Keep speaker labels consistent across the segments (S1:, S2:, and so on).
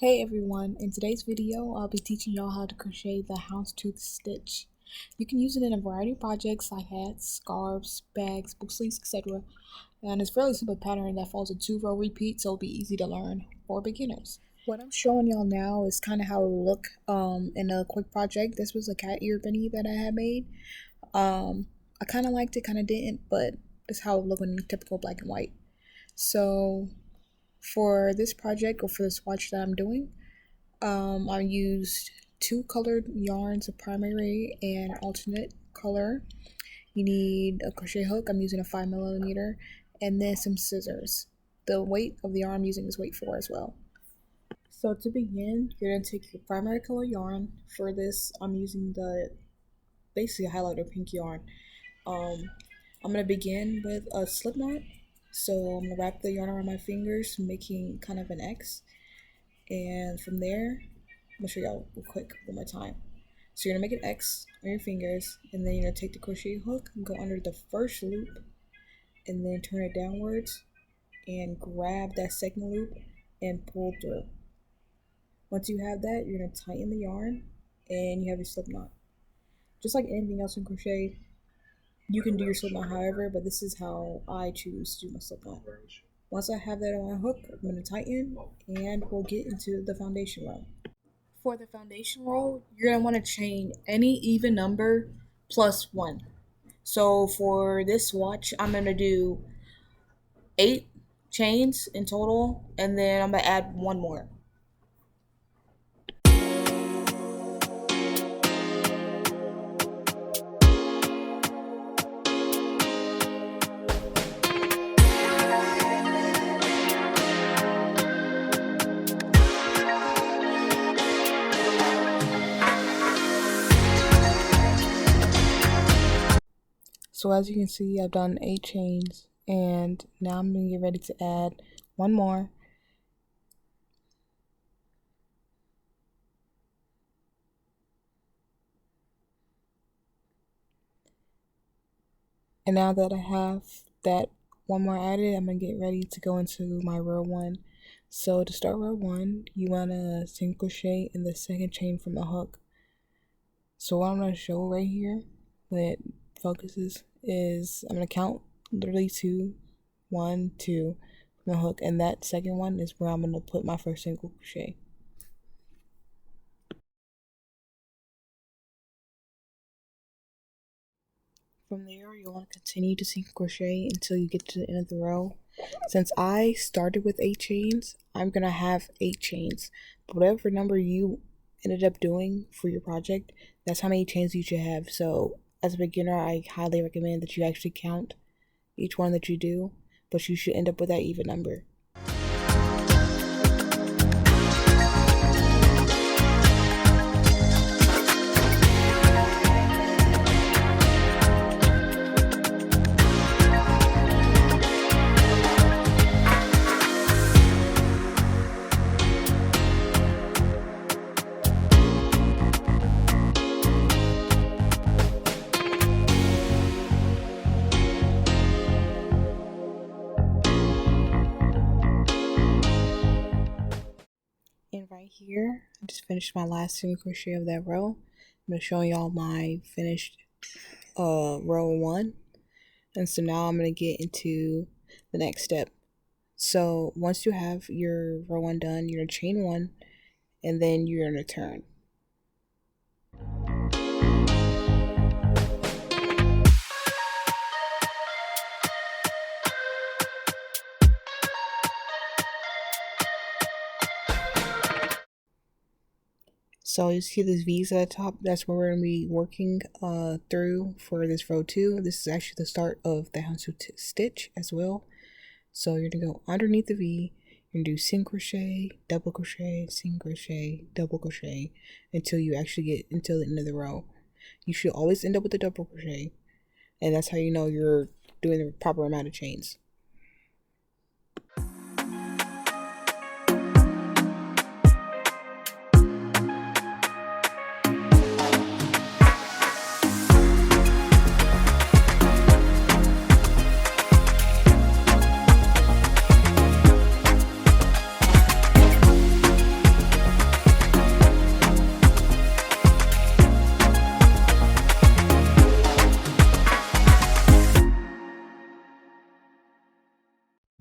S1: Hey everyone, in today's video I'll be teaching y'all how to crochet the Houndstooth Stitch. You can use it in a variety of projects like hats, scarves, bags, book sleeves, etc. And it's a fairly simple pattern that follows a 2-row repeat, so it'll be easy to learn for beginners. What I'm showing y'all now is kind of how it will look in a quick project. This was a cat ear bunny that I had made. I kind of liked it, kind of didn't, but this is how it would look in typical black and white. So for this project, or for the swatch that I'm doing, I used 2 colored yarns, a primary and alternate color. You need a crochet hook, I'm using a 5mm, and then some scissors. The weight of the yarn I'm using is weight 4 as well. So to begin, you're going to take your primary color yarn. For this, I'm using basically a highlighter pink yarn. I'm going to begin with a slip knot. So I'm going to wrap the yarn around my fingers, making kind of an X. And from there, I'm going to show y'all real quick one more time. So you're going to make an X on your fingers, and then you're going to take the crochet hook and go under the first loop, and then turn it downwards, and grab that second loop and pull through. Once you have that, you're going to tighten the yarn, and you have your slip knot. Just like anything else in crochet, you can do your slip knot however, but this is how I choose to do my slip knot. Once I have that on my hook, I'm going to tighten, and we'll get into the foundation row. For the foundation row, you're going to want to chain any even number plus 1. So for this swatch, I'm going to do 8 chains in total, and then I'm going to add 1 more. So as you can see, I've done 8 chains, and now I'm going to get ready to add 1 more. And now that I have that 1 more added, I'm going to get ready to go into my row 1. So to start row 1, you want to single crochet in the second chain from the hook. So what I'm going to show right here, when it focuses, is I'm going to count literally 2, 1, 2 from the hook, and that second one is where I'm going to put my first single crochet. From there, you'll want to continue to single crochet until you get to the end of the row. Since I started with 8 chains, I'm going to have 8 chains. But whatever number you ended up doing for your project, that's how many chains you should have. So as a beginner, I highly recommend that you actually count each one that you do, but you should end up with that even number. And right here, I just finished my last single crochet of that row. I'm going to show y'all my finished row 1. And so now I'm going to get into the next step. So once you have your row 1 done, you're going to chain 1, and then you're going to turn. So you see these V's at the top, that's where we're going to be working through for this row 2. This is actually the start of the Houndstooth Stitch as well. So you're going to go underneath the V, you're going to do single crochet, double crochet, single crochet, double crochet, until you actually get until the end of the row. You should always end up with a double crochet, and that's how you know you're doing the proper amount of chains.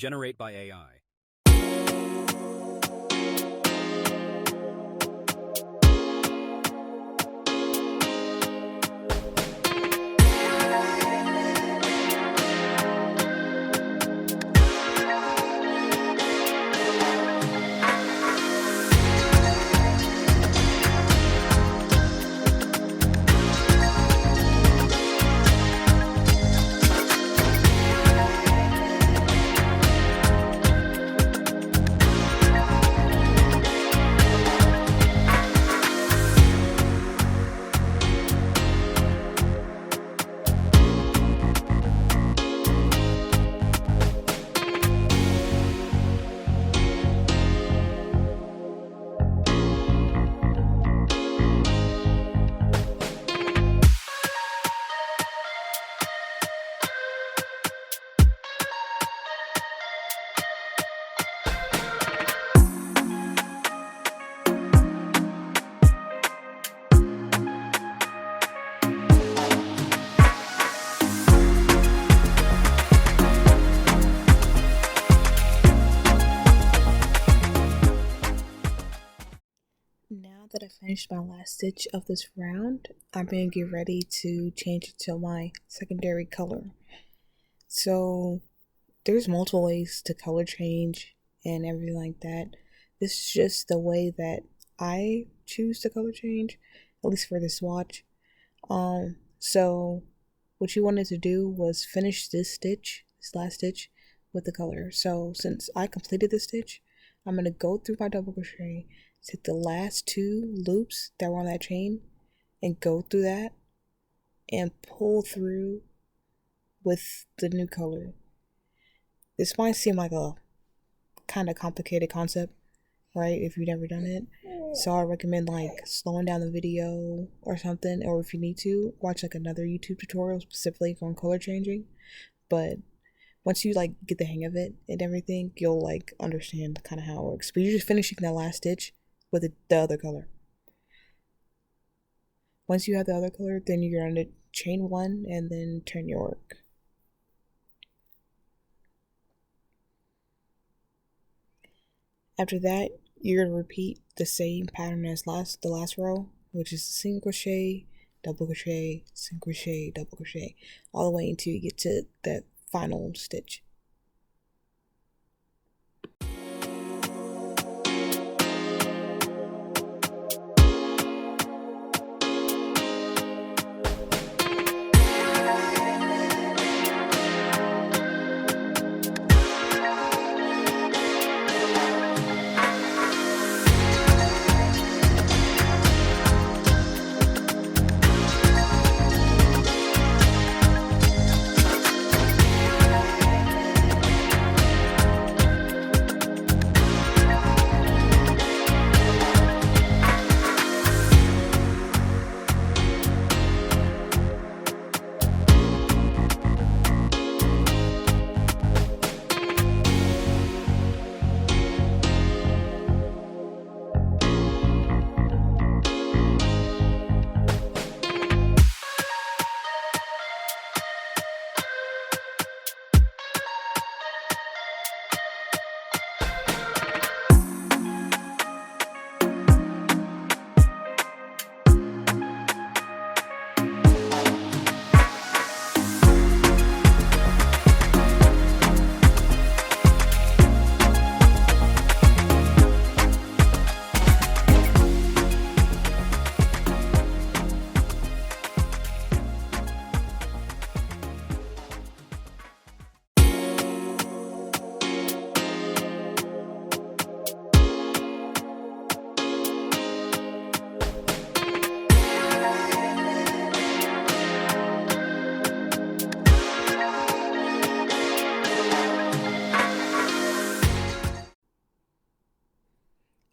S2: Generate by AI.
S1: Now that I finished my last stitch of this round, I'm going to get ready to change it to my secondary color. So there's multiple ways to color change and everything like that. This is just the way that I choose to color change, at least for this swatch. So what you wanted to do was finish this stitch, this last stitch, with the color. So since I completed this stitch, I'm going to go through my double crochet, take the last two loops that were on that chain and go through that and pull through with the new color. This might seem like a kind of complicated concept, right, if you've never done it. So I recommend like slowing down the video or something, or if you need to, watch like another YouTube tutorial specifically on color changing. But once you like get the hang of it and everything, you'll like understand kind of how it works. But you're just finishing that last stitch with the other color. Once you have the other color, then you're going to chain one and then turn your work. After that, you're going to repeat the same pattern as the last row, which is single crochet, double crochet, single crochet, double crochet, all the way until you get to that final stitch.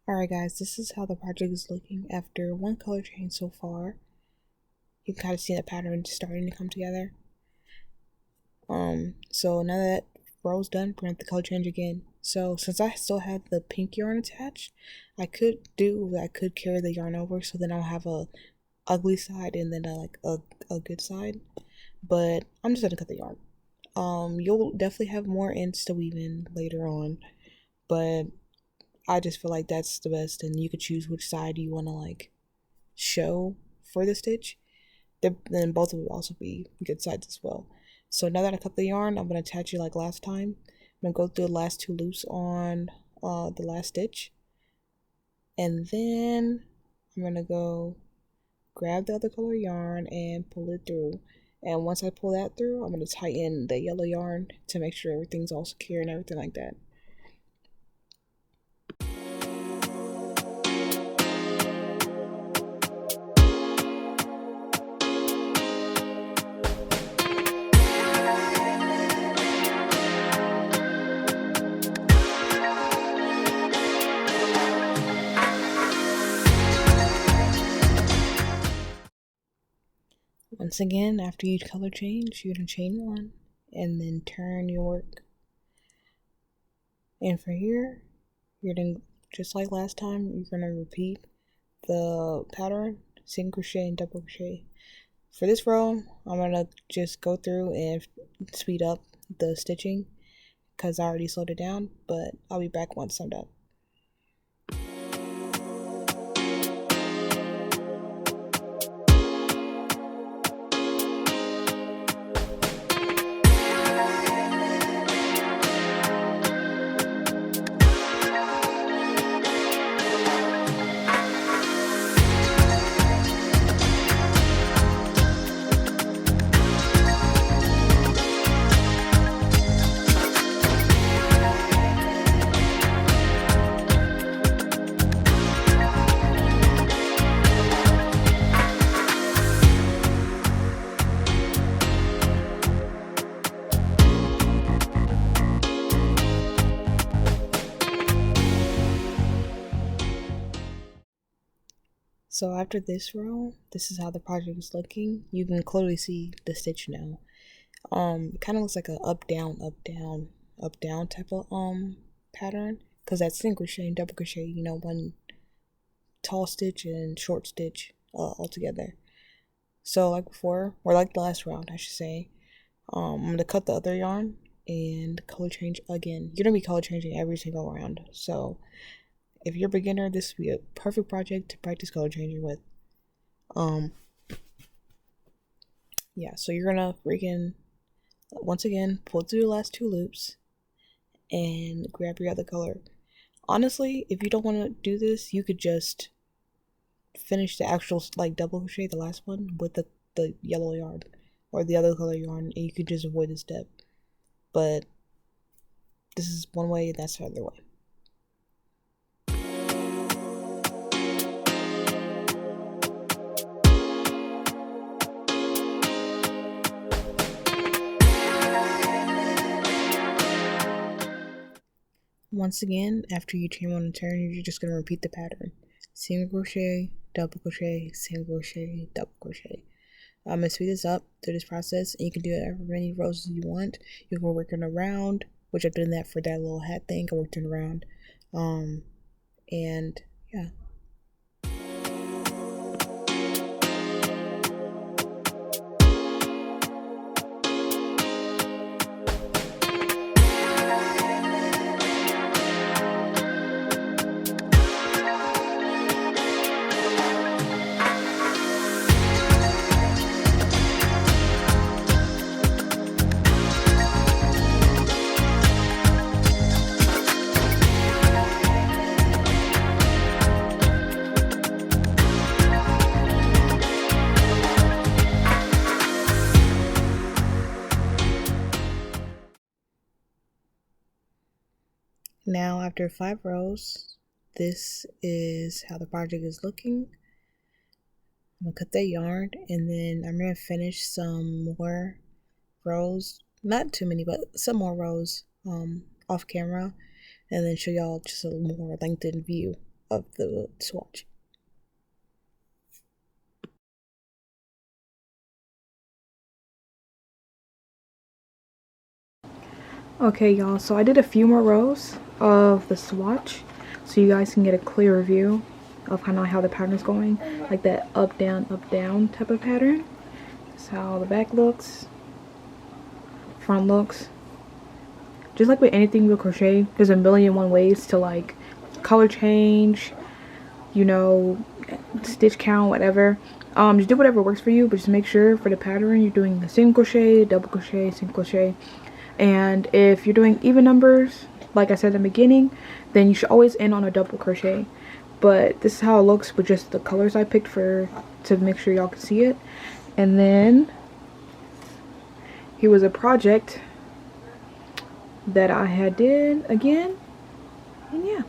S1: Alright guys, this is how the project is looking after one color change so far. You can kind of see the pattern starting to come together. So now that row's done, we're gonna have the color change again. So since I still had the pink yarn attached, I could carry the yarn over, so then I'll have a ugly side and then a good side. But I'm just gonna cut the yarn. You'll definitely have more ends to weave in later on, but I just feel like that's the best, and you could choose which side you want to like show for the stitch. Then both will also be good sides as well. So now that I cut the yarn, I'm gonna attach it like last time. I'm gonna go through the last 2 loops on the last stitch, and then I'm gonna go grab the other color yarn and pull it through. And once I pull that through, I'm gonna tighten the yellow yarn to make sure everything's all secure and everything like that. Once again, after you color change, you're going to chain 1 and then turn your work. And for here, you're going to, just like last time, you're going to repeat the pattern, single crochet and double crochet. For this row, I'm going to just go through and speed up the stitching because I already slowed it down, but I'll be back once I'm done. So after this row, this is how the project is looking. You can clearly see the stitch now. It kind of looks like a up down type of pattern, because that's single crochet and double crochet, you know, one tall stitch and short stitch all together. So like before, or like the last round, I should say, I'm gonna cut the other yarn and color change again. You're gonna be color changing every single round, so if you're a beginner, this would be a perfect project to practice color changing with. Yeah, so you're gonna freaking, once again, pull through the last 2 loops and grab your other color. Honestly, if you don't want to do this, you could just finish the actual like double crochet, the last one, with the yellow yarn or the other color yarn, and you could just avoid this step. But this is one way, and that's the other way. Once again, after you chain 1 and turn, you're just going to repeat the pattern. Single crochet, double crochet, single crochet, double crochet. I'm going to speed this up through this process, and you can do it however many rows as you want. You can work in a round, which I've done that for that little hat thing. I worked in a round. And yeah. Now after 5 rows, this is how the project is looking. I'm gonna cut that yarn, and then I'm gonna finish some more rows, not too many, but some more rows off camera, and then show y'all just a more lengthened view of the swatch. Okay y'all, so I did a few more rows of the swatch so you guys can get a clearer view of kind of how the pattern is going, like that up down type of pattern. That's how the back looks. front looks. Just like with anything with crochet, there's a million and one ways to like color change, you know, stitch count, whatever. Just do whatever works for you, but just make sure for the pattern you're doing the single crochet, double crochet, single crochet. And if you're doing even numbers, like I said in the beginning, then you should always end on a double crochet. But this is how it looks with just the colors I picked to make sure y'all can see it. And then here was a project that I had did again. And yeah,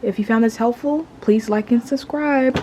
S1: if you found this helpful, please like and subscribe.